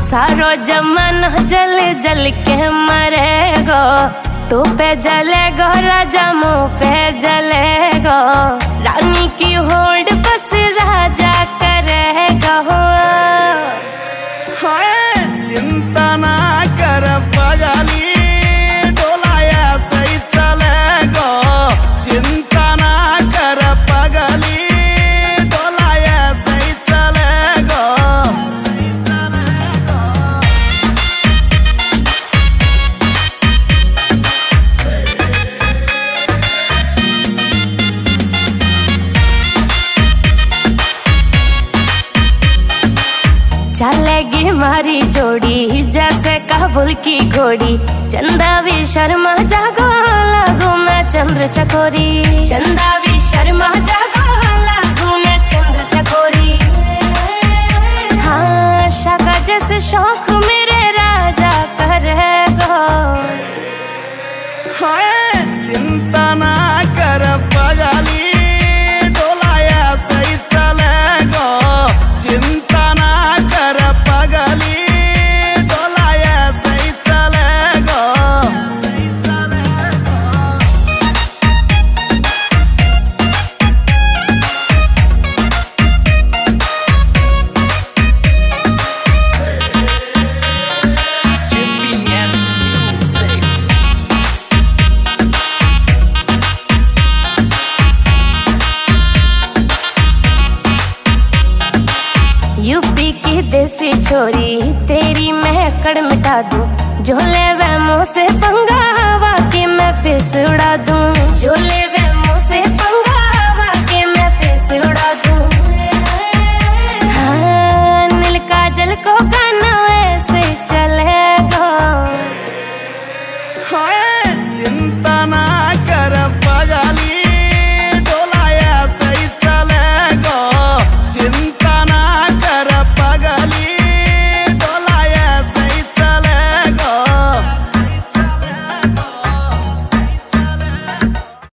सारो जमाना जल जल के मरेगो, तू पे जलेगो राजा मुँह पे जलेगो, रानी की होड़ बस राजा करेगा। चिंता ना कर पगली, डोलाया सही चलेगो, चिंता ना कर पगली, डोलाया सही चलेगो, सही चलेगो। चलेगी मारी जोड़ी जैसे काबुल की घोड़ी, चंदा भी शर्मा जागो लागू मैं चंद्र चकोरी, चंदा भी शर्मा जागो लागू मैं चंद्र चकोरी। हाँ शाका जैसे शौक मेरे राजा करेगो। चिंता ना कर पगली, डोलाया सही चलेगो, चिंता ना कर पगली, डोलाया सही चलेगो, सही चलेगो। यूपी की देसी छोरी तेरी महकड़ मिटा दूं, झोले वह मुँह से पंगा हवा की मैं फिस उड़ा दूं, झोले